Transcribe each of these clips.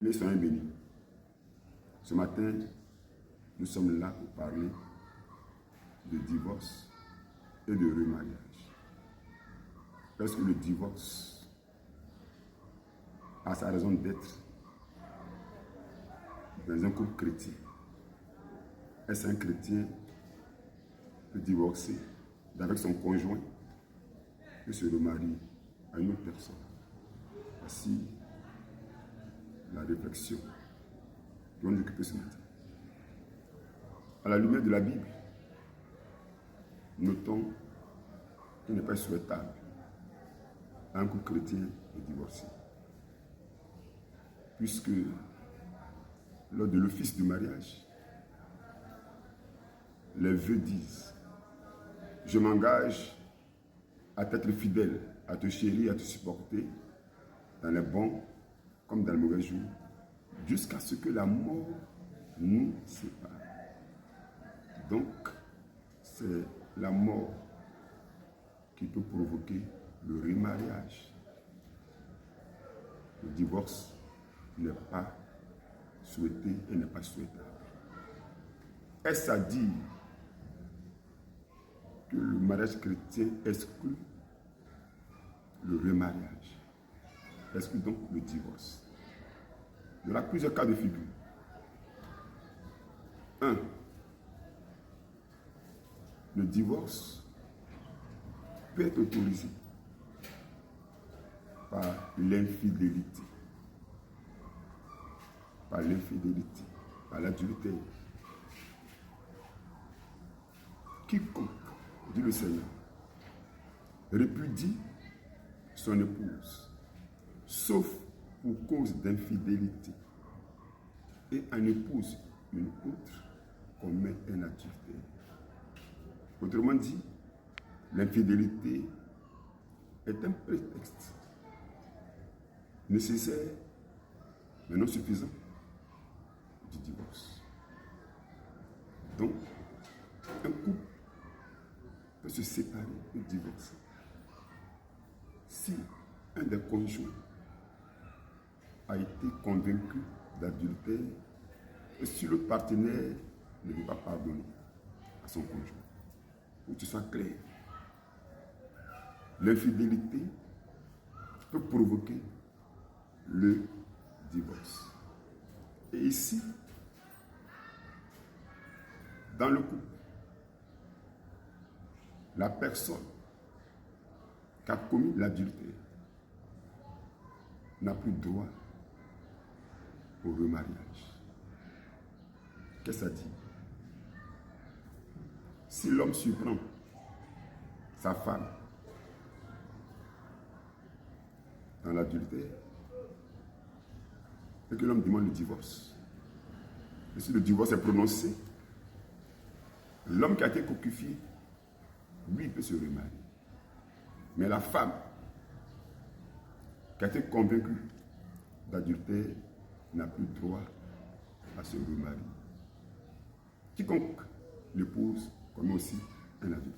Les soins bénis. Ce matin, nous sommes là pour parler de divorce et de remariage. Parce que le divorce a sa raison d'être dans un couple chrétien. Est-ce un chrétien peut divorcer avec son conjoint et se remarier à une autre personne? Voici la réflexion qui va nous occuper ce matin. À la lumière de la Bible, notons qu'il n'est pas souhaitable à un couple chrétien de divorcer. Puisque lors de l'office du mariage, les vœux disent: je m'engage à t'être fidèle, à te chérir, à te supporter dans les bons comme dans les mauvais jours, jusqu'à ce que la mort nous sépare. Donc, c'est la mort qui peut provoquer le remariage. Le divorce n'est pas souhaité et n'est pas souhaitable. Est-ce à dire que le mariage chrétien exclut le remariage, exclut donc le divorce? Il y aura plusieurs cas de figure. 1. Le divorce peut être autorisé par l'infidélité, par l'adultère. Quiconque, dit le Seigneur, répudie son épouse, sauf pour cause d'infidélité, et en épouse une autre, commet un adultère. Autrement dit, l'infidélité est un prétexte nécessaire, mais non suffisant, du divorce. Donc, un couple peut se séparer ou divorcer si un des conjoints a été convaincu d'adultère et si le partenaire ne veut pas pardonner à son conjoint. Pour que ce soit clair, l'infidélité peut provoquer le divorce. Et ici, dans le couple, la personne qui a commis l'adultère n'a plus droit au remariage. Qu'est-ce que ça dit? Si l'homme surprend sa femme dans l'adultère et que l'homme demande le divorce, et si le divorce est prononcé, l'homme qui a été cocufié, lui, il peut se remarier. Mais la femme qui a été convaincue d'adultère n'a plus droit à se remarier. Quiconque l'épouse commet aussi un adultère.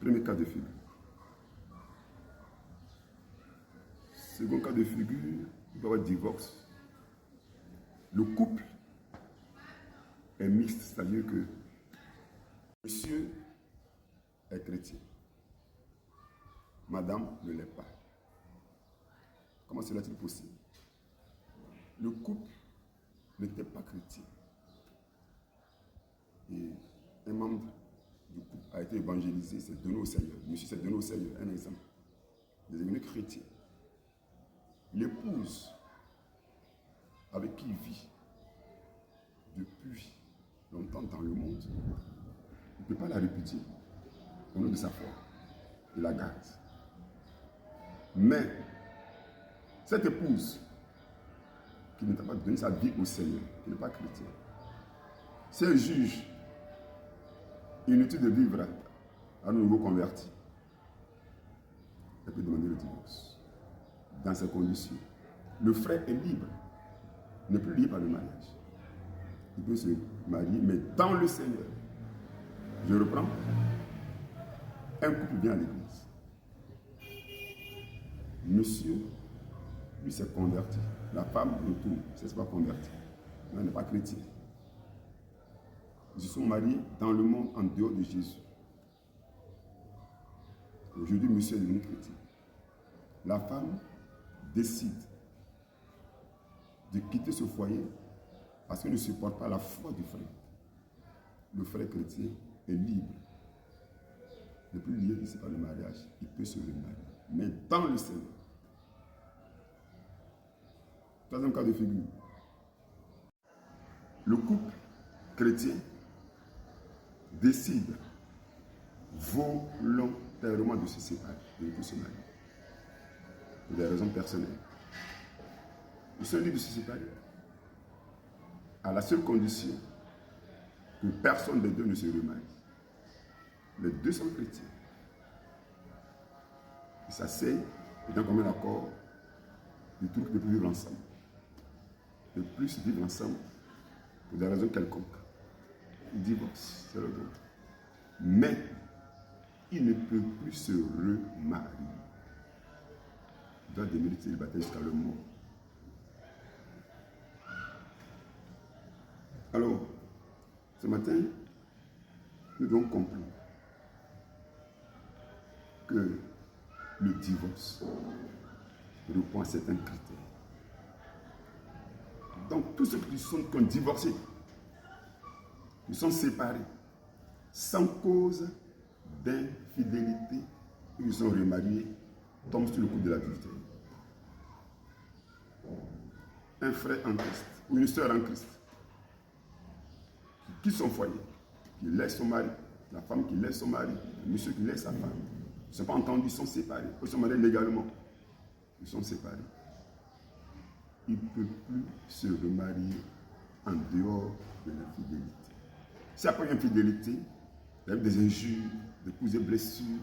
Premier cas de figure. Second cas de figure, il doit y avoir divorce. Le couple est mixte, c'est-à-dire que monsieur est chrétien, madame ne l'est pas. Comment cela est-il possible? Le couple n'était pas chrétien. Et un membre du couple a été évangélisé, s'est donné au Seigneur. Monsieur s'est donné au Seigneur, un exemple. Il est devenu chrétien. L'épouse avec qui il vit depuis longtemps dans le monde, il ne peut pas la répudier au nom de sa foi. Il la garde. Mais cette épouse qui n'a pas donné sa vie au Seigneur, qui n'est pas chrétien, si elle juge inutile de vivre à un nouveau converti, elle peut demander le divorce. Dans ces conditions, le frère est libre, n'est plus lié par le mariage. Il peut se marier, mais dans le Seigneur. Je reprends. Un couple vient à l'église. Monsieur lui s'est converti. La femme, retour, elle ne s'est pas convertie. Elle n'est pas chrétienne. Ils se sont mariés dans le monde en dehors de Jésus. Aujourd'hui, monsieur est devenu chrétien. La femme décide de quitter ce foyer parce qu'elle ne supporte pas la foi du frère. Le frère chrétien est libre. Ne plus lié ici par le mariage, il peut se remarier. Mais dans le Seigneur. Troisième cas de figure. Le couple chrétien décide volontairement de se séparer, de ne plus se marier. Pour des raisons personnelles. Ils sont libres de se séparer. À la seule condition que personne des deux ne se remarie. Les deux sont chrétiens. Ils s'asseyent et dans commun accord, ils trouvent de plus vivre ensemble. De plus vivre ensemble pour des raisons quelconques. Ils divorcent, c'est le droit. Mais ils ne peuvent plus se remarier. Ils doivent demeurer célibataires jusqu'à leur mort. Alors, ce matin, nous devons comprendre que le divorce répond à certains critères. Donc, tous ceux qui ont divorcé, qui sont séparés, sans cause d'infidélité, ils sont remariés, tombent sur le coup de l'adultère. Un frère en Christ ou une sœur en Christ qui quitte son foyer, qui laisse son mari, la femme qui laisse son mari, le monsieur qui laisse sa femme, ils ne sont pas entendus, ils sont séparés. Ils sont mariés légalement. Ils sont séparés. Ils ne peuvent plus se remarier en dehors de l'infidélité. Si après une infidélité, il y a eu des injures, des coups et blessures,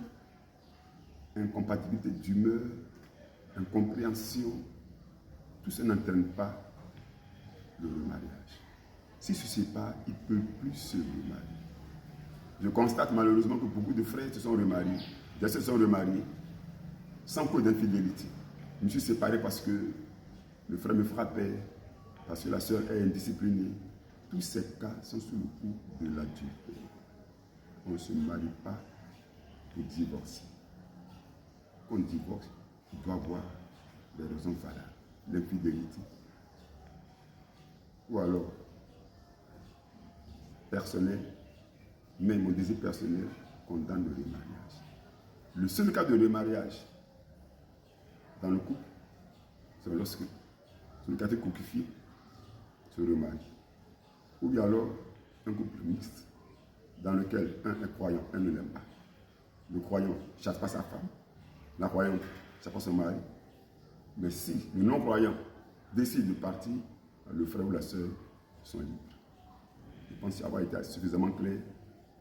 incompatibilité d'humeur, incompréhension, tout ça n'entraîne pas le remariage. S'ils se séparent, ils ne peuvent plus se remarier. Je constate malheureusement que beaucoup de frères se sont remariés, des se sont remariés sans cause d'infidélité. Je me suis séparé parce que le frère me frappait, parce que la sœur est indisciplinée. Tous ces cas sont sous le coup de l'adultère. On ne se marie pas pour divorcer. Quand on divorce, il doit avoir des raisons valables. L'infidélité. Ou alors, personnel, mais mon désir personnel condamne le remariage. Le seul cas de remariage dans le couple, c'est lorsque, sur le cas de coquifié, se remarie. Ou bien alors, un couple mixte, dans lequel un est croyant, un ne l'aime pas. Le croyant ne chasse pas sa femme, la croyante ne chasse pas son mari. Mais si le non-croyant décide de partir, le frère ou la sœur sont libres. Je pense avoir été suffisamment clair.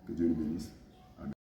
Que Dieu nous bénisse.